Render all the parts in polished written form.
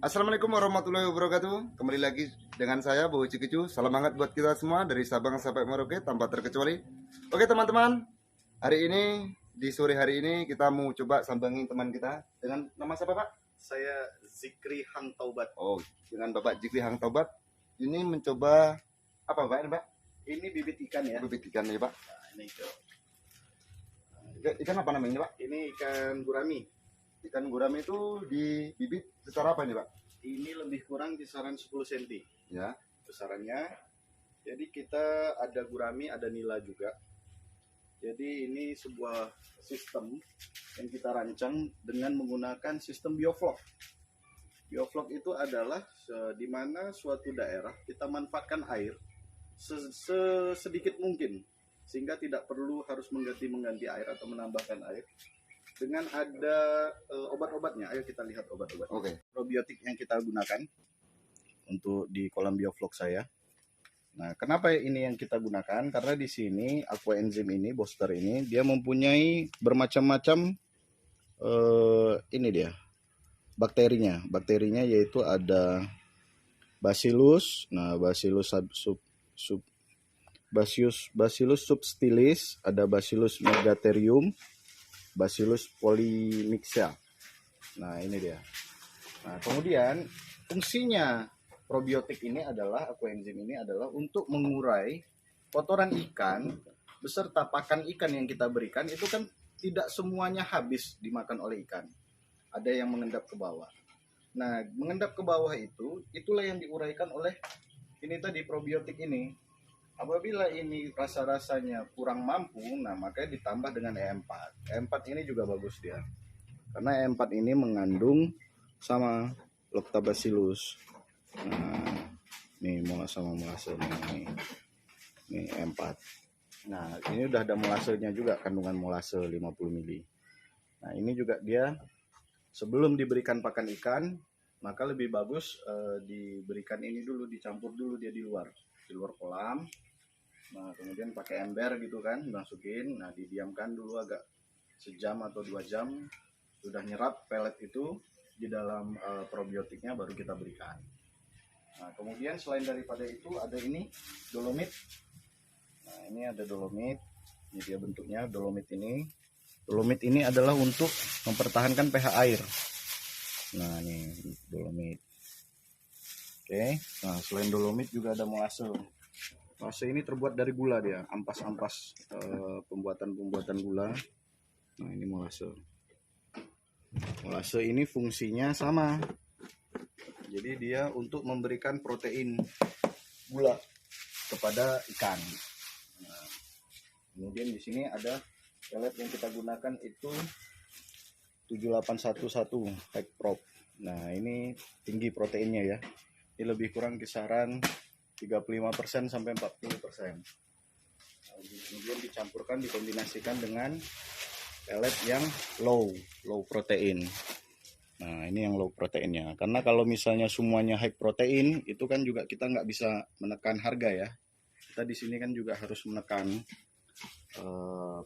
Assalamualaikum warahmatullahi wabarakatuh. Kembali lagi dengan saya Bowo Cikicu. Salam hangat buat kita semua dari Sabang sampai Merauke tanpa terkecuali. Oke teman-teman, hari ini di sore hari ini kita mau coba sambangin teman kita dengan nama siapa Pak? Saya Zikri Hang Taubat. Oh, dengan Bapak Jikri Hang Taubat. Ini mencoba apa Pak ini Pak? Ini bibit ikan ya. Bibit ikan ya Pak. Nah, ini itu. Ikan apa namanya Pak? Ini ikan gurami. Ikan gurami itu dibibit secara apa nih Pak? Ini lebih kurang kisaran 10 cm Ya. besarannya. Jadi kita ada gurami, ada nila juga. Jadi ini sebuah sistem yang kita rancang dengan menggunakan sistem bioflok. Bioflok itu adalah di mana suatu daerah kita manfaatkan air sedikit mungkin, sehingga tidak perlu harus mengganti air atau menambahkan air. Dengan ada obat-obatnya, ayo kita lihat obat-obat. Oke. Probiotik yang kita gunakan untuk di kolam bioflok saya. Nah, kenapa ini yang kita gunakan? Karena di sini aqua enzim ini, booster ini, dia mempunyai bermacam-macam ini dia bakterinya. Bakterinya yaitu ada Bacillus, nah Bacillus subtilis, ada Bacillus megatherium, Bacillus polymyxa. Nah, ini dia. Nah, kemudian fungsinya probiotik ini adalah, aquaenzim ini adalah untuk mengurai kotoran ikan beserta pakan ikan yang kita berikan. Itu kan tidak semuanya habis dimakan oleh ikan. Ada yang mengendap ke bawah. Nah, mengendap ke bawah itulah yang diuraikan oleh ini tadi, probiotik ini. Apabila ini rasa-rasanya kurang mampu, nah makanya ditambah dengan E4. E4 ini juga bagus dia. Karena E4 ini mengandung sama Lactobacillus. Nah, nih molase nih E4. Nah, ini udah ada molasenya juga, kandungan molase 50 mili. Nah, ini juga dia sebelum diberikan pakan ikan, maka lebih bagus diberikan ini dulu, dicampur dulu dia di luar kolam. Nah, kemudian pakai ember gitu kan, masukin, nah didiamkan dulu agak sejam atau 2 jam, sudah nyerap pelet itu di dalam probiotiknya, baru kita berikan. Nah, kemudian selain daripada itu ada ini dolomit. Nah, ini ada dolomit, ini dia bentuknya dolomit ini. Dolomit ini adalah untuk mempertahankan pH air. Nah, ini dolomit. Oke, nah selain dolomit juga ada molase. Molase ini terbuat dari gula dia, ampas-ampas pembuatan gula. Nah, ini molase. Molase ini fungsinya sama. Jadi dia untuk memberikan protein gula kepada ikan. Nah, kemudian di sini ada pelet yang kita gunakan itu 7811 High Prop. Nah, ini tinggi proteinnya ya. Ini lebih kurang kisaran 35% sampai 40%. Nah, kemudian dicampurkan, dikombinasikan dengan pelet yang low protein. Nah, ini yang low proteinnya. Karena kalau misalnya semuanya high protein, itu kan juga kita nggak bisa menekan harga ya. Kita di sini kan juga harus menekan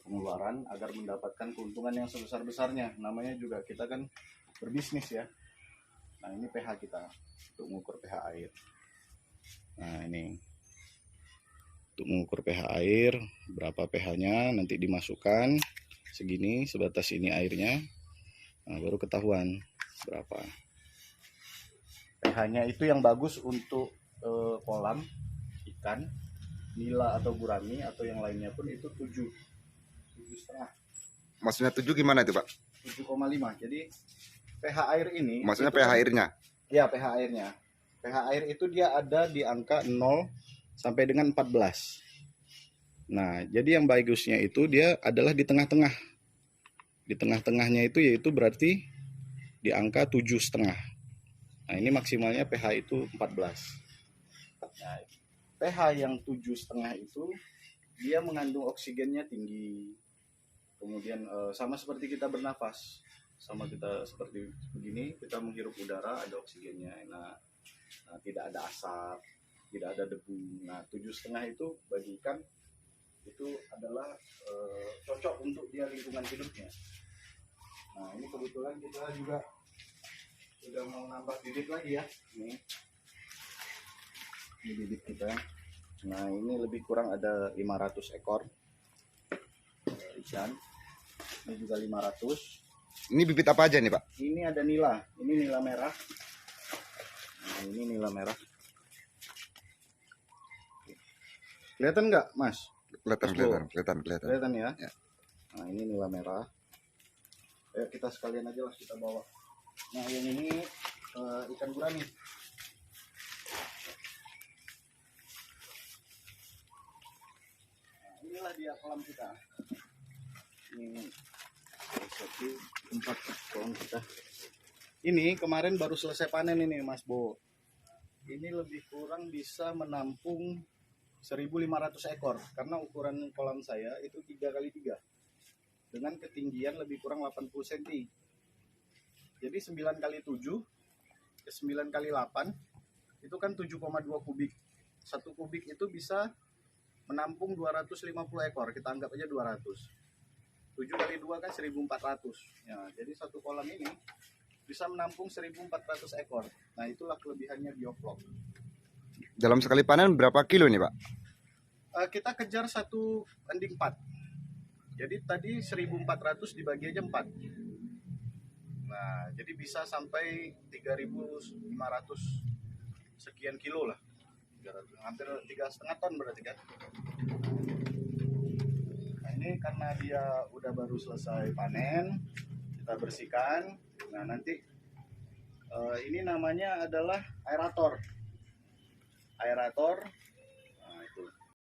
pengeluaran agar mendapatkan keuntungan yang sebesar-besarnya. Namanya juga kita kan berbisnis ya. Nah, ini pH kita untuk mengukur pH air. Nah, ini untuk mengukur pH air, berapa pH-nya nanti dimasukkan segini, sebatas ini airnya. Nah, baru ketahuan berapa. pH-nya itu yang bagus untuk kolam ikan, nila atau gurami atau yang lainnya pun itu 7,5. Maksudnya 7 gimana itu Pak? 7,5. Jadi pH air ini, maksudnya pH airnya? Ya, pH airnya. pH air itu dia ada di angka 0 sampai dengan 14. Nah, jadi yang bagusnya itu dia adalah di tengah-tengah. Di tengah-tengahnya itu yaitu berarti di angka 7,5. Nah, ini maksimalnya pH itu 14. Nah, pH yang 7,5 itu dia mengandung oksigennya tinggi. Kemudian sama seperti kita bernafas. Sama kita seperti begini, kita menghirup udara, ada oksigennya. Nah, tidak ada asap, tidak ada debu. Nah, 7,5 itu bagi ikan itu adalah cocok untuk dia lingkungan hidupnya. Nah, ini kebetulan kita juga Udah mau nambah bibit lagi ya. Ini bibit kita. Nah, ini lebih kurang ada 500 ekor ikan. Ini juga 500. Ini bibit apa aja nih Pak? Ini ada nila. Ini nila merah. Nah, ini nila merah. Kelihatan nggak, Mas? Kelihatan Ya. Ya. Nah, ini nila merah. Ayo kita sekalian aja lah kita bawa. Nah, yang ini ikan gurami. Nah, inilah dia kolam kita. Ini satu tempat kolam kita. Ini kemarin baru selesai panen ini, Mas Bo. Ini lebih kurang bisa menampung 1.500 ekor karena ukuran kolam saya itu 3x3 dengan ketinggian lebih kurang 80 cm. Jadi 9x7 ke 9x8 itu kan 7,2 kubik. 1 kubik itu bisa menampung 250 ekor. Kita anggap aja 200. 7x2 kan 1.400. Ya, jadi satu kolam ini bisa menampung 1.400 ekor. Nah, itulah kelebihannya bioflok. Dalam sekali panen berapa kilo nih Pak? Kita kejar satu ending 4. Jadi tadi 1.400 dibagi aja 4. Nah, jadi bisa sampai 3.500 sekian kilo lah. 300, hampir 3,5 ton berarti kan. Nah, ini karena dia udah baru selesai panen, kita bersihkan. Nah, nanti ini namanya adalah aerator. Aerator